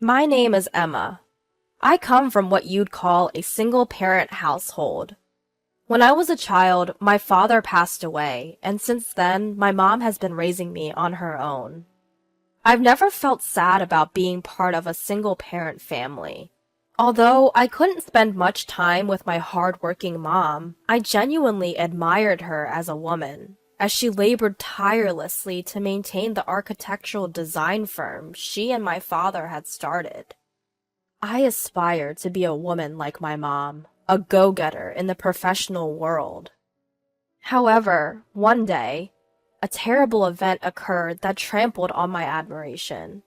My name is Emma. I come from what you'd call a single-parent household. When I was a child, my father passed away, and since then, my mom has been raising me on her own. I've never felt sad about being part of a single-parent family. Although I couldn't spend much time with my hard-working mom, I genuinely admired her as a woman, as she labored tirelessly to maintain the architectural design firm she and my father had started. I aspire to be a woman like my mom, a go-getter in the professional world. However, one day, a terrible event occurred that trampled on my admiration.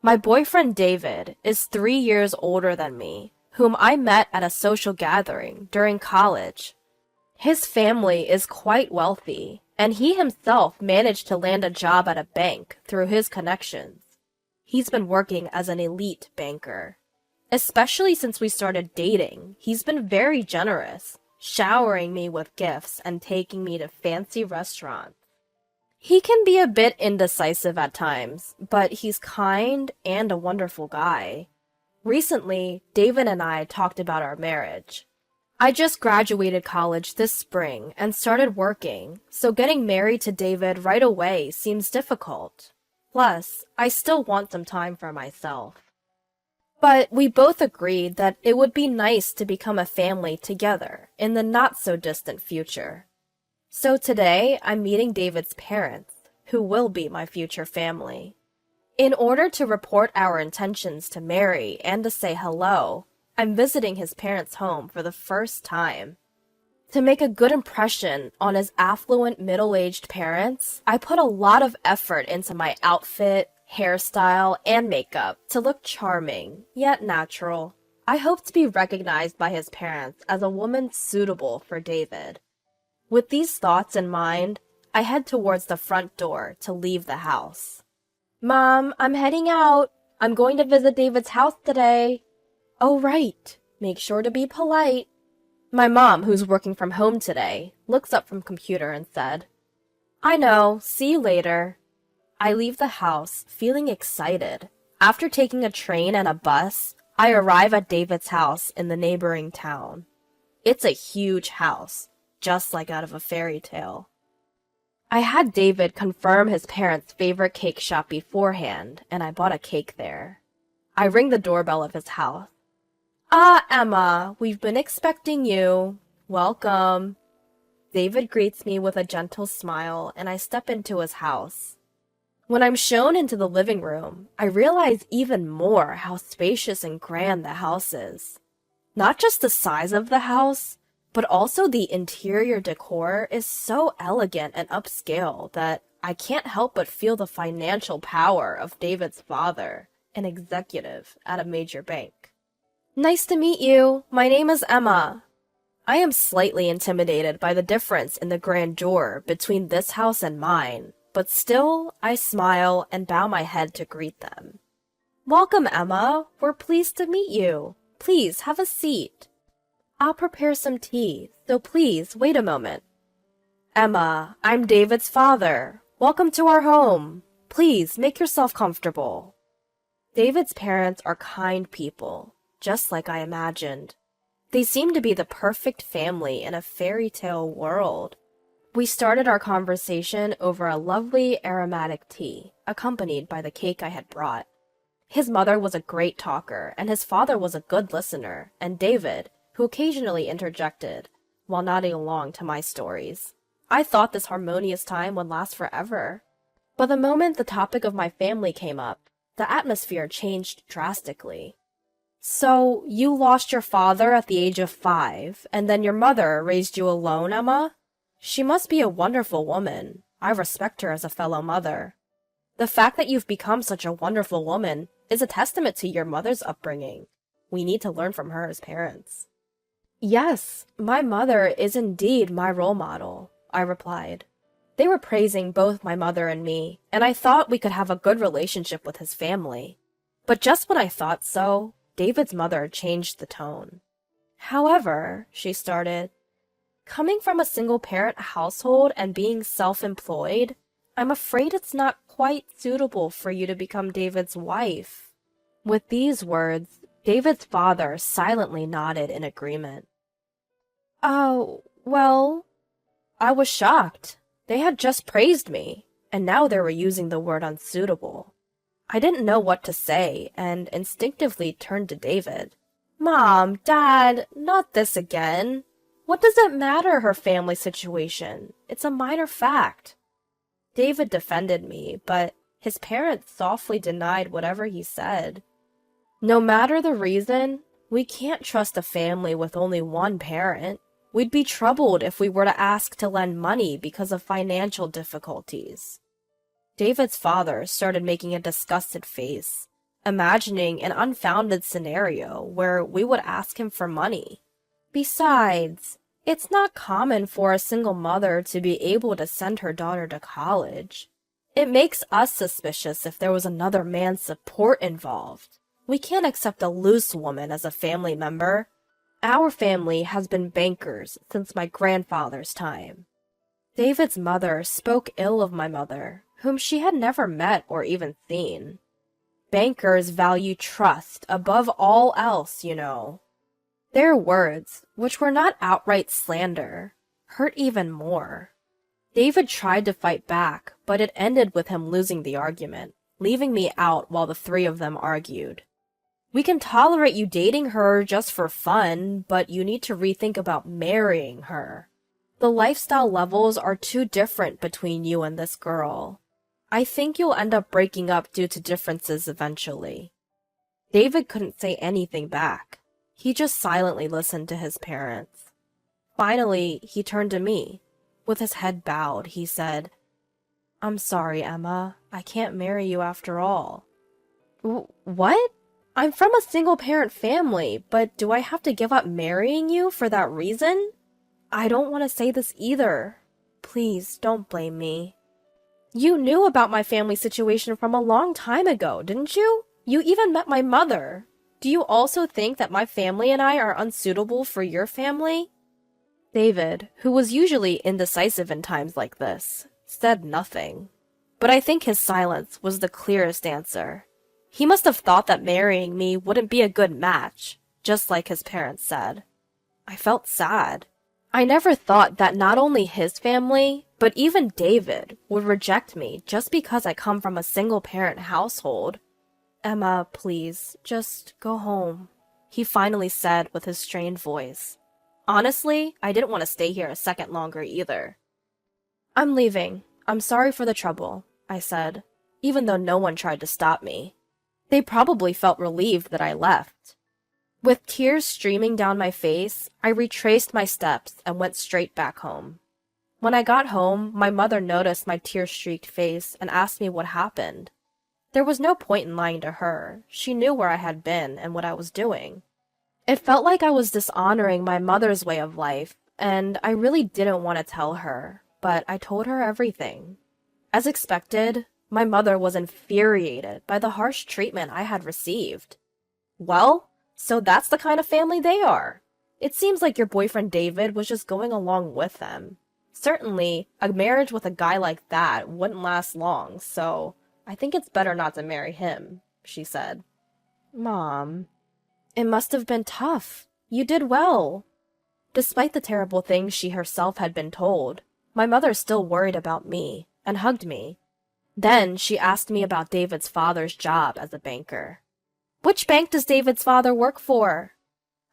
My boyfriend David is 3 years older than me, whom I met at a social gathering during college. His family is quite wealthy, and he himself managed to land a job at a bank through his connections. He's been working as an elite banker. Especially since we started dating, he's been very generous, showering me with gifts and taking me to fancy restaurants. He can be a bit indecisive at times, but he's kind and a wonderful guy. Recently, David and I talked about our marriage. I just graduated college this spring and started working, so getting married to David right away seems difficult. Plus, I still want some time for myself. But we both agreed that it would be nice to become a family together in the not-so-distant future. So today, I'm meeting David's parents, who will be my future family. In order to report our intentions to marry and to say hello, I'm visiting his parents' home for the first time. To make a good impression on his affluent middle-aged parents, I put a lot of effort into my outfit, hairstyle, and makeup to look charming, yet natural. I hope to be recognized by his parents as a woman suitable for David. With these thoughts in mind, I head towards the front door to leave the house. Mom, I'm heading out. I'm going to visit David's house today. Oh, right. Make sure to be polite. My mom, who's working from home today, looks up from computer and said, I know. See you later. I leave the house, feeling excited. After taking a train and a bus, I arrive at David's house in the neighboring town. It's a huge house, just like out of a fairy tale. I had David confirm his parents' favorite cake shop beforehand, and I bought a cake there. I ring the doorbell of his house. Ah, Emma, we've been expecting you. Welcome. David greets me with a gentle smile, and I step into his house. When I'm shown into the living room, I realize even more how spacious and grand the house is. Not just the size of the house, but also the interior decor is so elegant and upscale that I can't help but feel the financial power of David's father, an executive at a major bank. Nice to meet you. My name is Emma. I am slightly intimidated by the difference in the grandeur between this house and mine. But still, I smile and bow my head to greet them. Welcome, Emma. We're pleased to meet you. Please, have a seat. I'll prepare some tea, so please, wait a moment. Emma, I'm David's father. Welcome to our home. Please, make yourself comfortable. David's parents are kind people, just like I imagined. They seem to be the perfect family in a fairy tale world. We started our conversation over a lovely aromatic tea, accompanied by the cake I had brought. His mother was a great talker, and his father was a good listener, and David, who occasionally interjected, while nodding along to my stories. I thought this harmonious time would last forever. But the moment the topic of my family came up, the atmosphere changed drastically. So, you lost your father at the age of 5, and then your mother raised you alone, Emma? She must be a wonderful woman. I respect her as a fellow mother. The fact that you've become such a wonderful woman is a testament to your mother's upbringing. We need to learn from her as parents. Yes, my mother is indeed my role model, I replied. They were praising both my mother and me, and I thought we could have a good relationship with his family. But just when I thought so, David's mother changed the tone. However, she started, coming from a single-parent household and being self-employed, I'm afraid it's not quite suitable for you to become David's wife. With these words, David's father silently nodded in agreement. Oh, well, I was shocked. They had just praised me, and now they were using the word unsuitable. I didn't know what to say, and instinctively turned to David. Mom, Dad, not this again. What does it matter, her family situation? It's a minor fact. David defended me, but his parents softly denied whatever he said. No matter the reason, we can't trust a family with only one parent. We'd be troubled if we were to ask to lend money because of financial difficulties. David's father started making a disgusted face, imagining an unfounded scenario where we would ask him for money. Besides, it's not common for a single mother to be able to send her daughter to college. It makes us suspicious if there was another man's support involved. We can't accept a loose woman as a family member. Our family has been bankers since my grandfather's time. David's mother spoke ill of my mother, whom she had never met or even seen. Bankers value trust above all else, you know. Their words, which were not outright slander, hurt even more. David tried to fight back, but it ended with him losing the argument, leaving me out while the three of them argued. We can tolerate you dating her just for fun, but you need to rethink about marrying her. The lifestyle levels are too different between you and this girl. I think you'll end up breaking up due to differences eventually. David couldn't say anything back. He just silently listened to his parents. Finally, he turned to me. With his head bowed, he said, I'm sorry, Emma. I can't marry you after all. What? I'm from a single-parent family, but do I have to give up marrying you for that reason? I don't want to say this either. Please, don't blame me. You knew about my family situation from a long time ago, didn't you? You even met my mother. Do you also think that my family and I are unsuitable for your family? David, who was usually indecisive in times like this, said nothing. But I think his silence was the clearest answer. He must have thought that marrying me wouldn't be a good match, just like his parents said. I felt sad. I never thought that not only his family, but even David would reject me just because I come from a single-parent household. Emma, please, just go home, he finally said with his strained voice. Honestly, I didn't want to stay here a second longer either. I'm leaving. I'm sorry for the trouble, I said, even though no one tried to stop me. They probably felt relieved that I left. With tears streaming down my face, I retraced my steps and went straight back home. When I got home, my mother noticed my tear-streaked face and asked me what happened. There was no point in lying to her. She knew where I had been and what I was doing. It felt like I was dishonoring my mother's way of life, and I really didn't want to tell her, but I told her everything. As expected, my mother was infuriated by the harsh treatment I had received. Well, so that's the kind of family they are. It seems like your boyfriend David was just going along with them. Certainly, a marriage with a guy like that wouldn't last long, so I think it's better not to marry him, she said. Mom, it must have been tough. You did well. Despite the terrible things she herself had been told, my mother still worried about me and hugged me. Then she asked me about David's father's job as a banker. Which bank does David's father work for?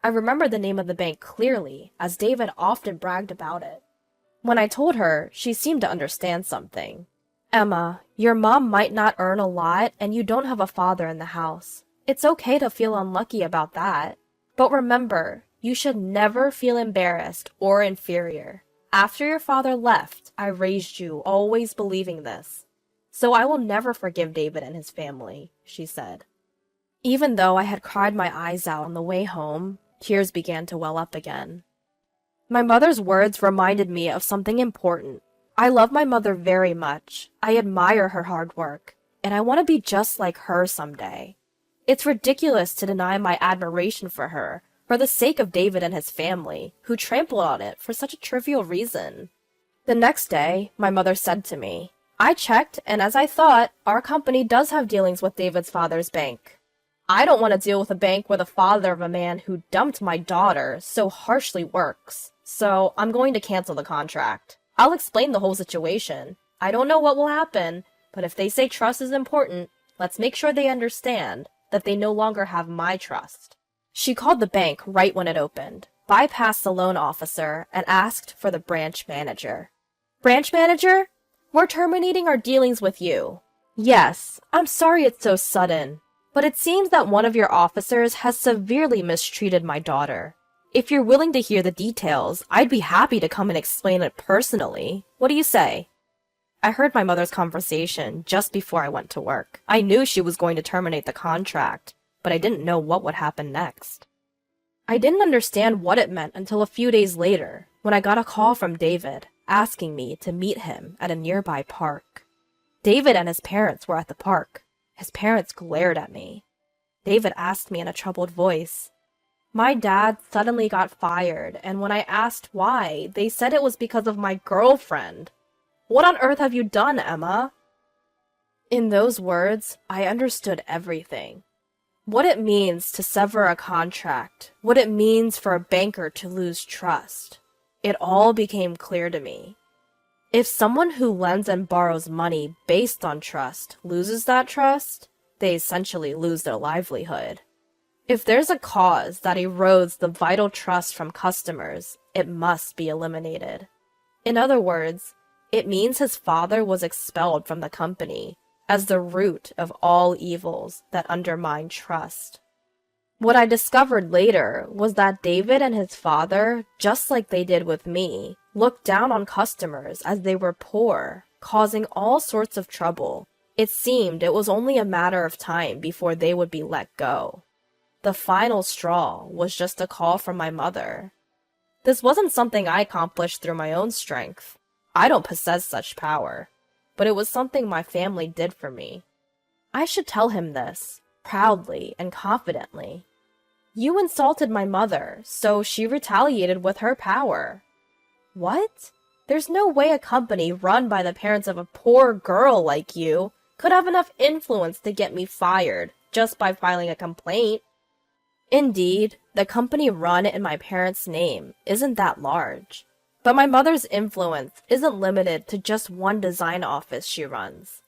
I remember the name of the bank clearly, as David often bragged about it. When I told her, she seemed to understand something. Emma, your mom might not earn a lot, and you don't have a father in the house. It's okay to feel unlucky about that. But remember, you should never feel embarrassed or inferior. After your father left, I raised you, always believing this. So I will never forgive David and his family, she said. Even though I had cried my eyes out on the way home, tears began to well up again. My mother's words reminded me of something important. I love my mother very much. I admire her hard work, and I want to be just like her someday. It's ridiculous to deny my admiration for her for the sake of David and his family, who trampled on it for such a trivial reason. The next day, my mother said to me, I checked, and as I thought, our company does have dealings with David's father's bank. I don't want to deal with a bank where the father of a man who dumped my daughter so harshly works, so I'm going to cancel the contract. I'll explain the whole situation. I don't know what will happen, but if they say trust is important, let's make sure they understand that they no longer have my trust. She called the bank right when it opened, bypassed the loan officer, and asked for the branch manager. Branch manager? We're terminating our dealings with you. Yes, I'm sorry it's so sudden, but it seems that one of your officers has severely mistreated my daughter. If you're willing to hear the details, I'd be happy to come and explain it personally. What do you say? I heard my mother's conversation just before I went to work. I knew she was going to terminate the contract, but I didn't know what would happen next. I didn't understand what it meant until a few days later, when I got a call from David, asking me to meet him at a nearby park. David and his parents were at the park. His parents glared at me. David asked me in a troubled voice. My dad suddenly got fired, and when I asked why, they said it was because of my girlfriend. What on earth have you done, Emma? In those words, I understood everything. What it means to sever a contract, what it means for a banker to lose trust. It all became clear to me. If someone who lends and borrows money based on trust loses that trust, they essentially lose their livelihood. If there's a cause that erodes the vital trust from customers, it must be eliminated. In other words, it means his father was expelled from the company as the root of all evils that undermine trust. What I discovered later was that David and his father, just like they did with me, looked down on customers as they were poor, causing all sorts of trouble. It seemed it was only a matter of time before they would be let go. The final straw was just a call from my mother. This wasn't something I accomplished through my own strength. I don't possess such power, but it was something my family did for me. I should tell him this, proudly and confidently. You insulted my mother, so she retaliated with her power. What? There's no way a company run by the parents of a poor girl like you could have enough influence to get me fired just by filing a complaint. Indeed, the company run in my parents' name isn't that large. But my mother's influence isn't limited to just one design office she runs.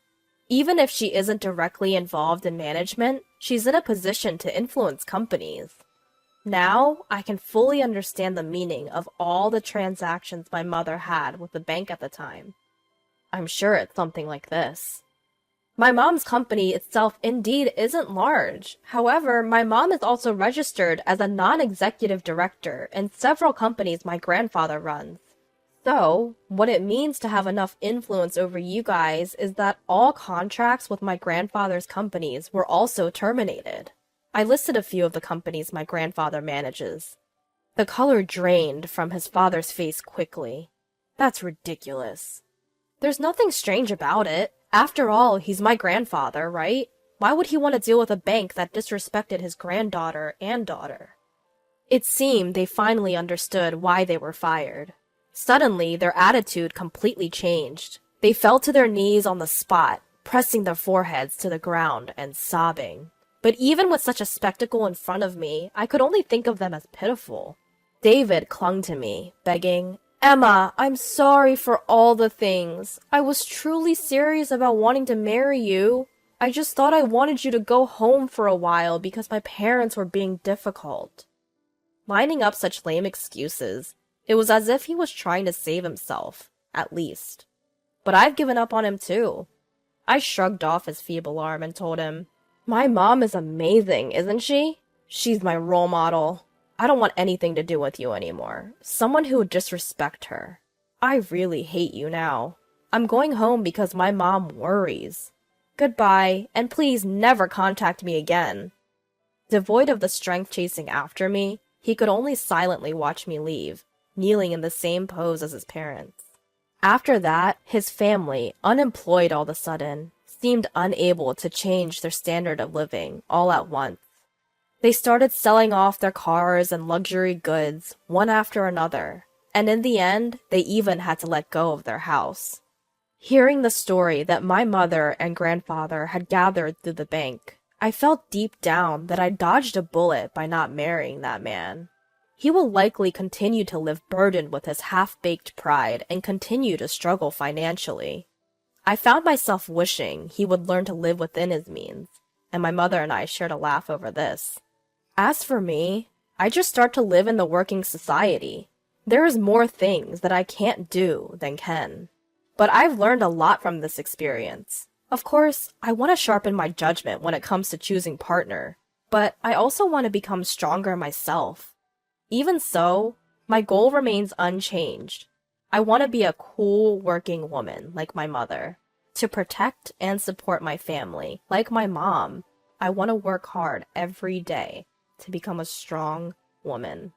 Even if she isn't directly involved in management, she's in a position to influence companies. Now, I can fully understand the meaning of all the transactions my mother had with the bank at the time. I'm sure it's something like this. My mom's company itself indeed isn't large. However, my mom is also registered as a non-executive director in several companies my grandfather runs. So, what it means to have enough influence over you guys is that all contracts with my grandfather's companies were also terminated. I listed a few of the companies my grandfather manages. The color drained from his father's face quickly. That's ridiculous. There's nothing strange about it. After all, he's my grandfather, right? Why would he want to deal with a bank that disrespected his granddaughter and daughter? It seemed they finally understood why they were fired. Suddenly, their attitude completely changed. They fell to their knees on the spot, pressing their foreheads to the ground and sobbing. But even with such a spectacle in front of me, I could only think of them as pitiful. David clung to me, begging, Emma, I'm sorry for all the things. I was truly serious about wanting to marry you. I just thought I wanted you to go home for a while because my parents were being difficult. Lining up such lame excuses, it was as if he was trying to save himself, at least. But I've given up on him too. I shrugged off his feeble arm and told him, My mom is amazing, isn't she? She's my role model. I don't want anything to do with you anymore. Someone who would disrespect her. I really hate you now. I'm going home because my mom worries. Goodbye, and please never contact me again. Devoid of the strength chasing after me, he could only silently watch me leave, kneeling in the same pose as his parents. After that, his family, unemployed all of a sudden, seemed unable to change their standard of living all at once. They started selling off their cars and luxury goods, one after another, and in the end, they even had to let go of their house. Hearing the story that my mother and grandfather had gathered through the bank, I felt deep down that I dodged a bullet by not marrying that man. He will likely continue to live burdened with his half-baked pride and continue to struggle financially. I found myself wishing he would learn to live within his means, and my mother and I shared a laugh over this. As for me, I just start to live in the working society. There is more things that I can't do than can. But I've learned a lot from this experience. Of course, I want to sharpen my judgment when it comes to choosing partner, but I also want to become stronger myself. Even so, my goal remains unchanged. I want to be a cool working woman like my mother. To protect and support my family like my mom, I want to work hard every day to become a strong woman.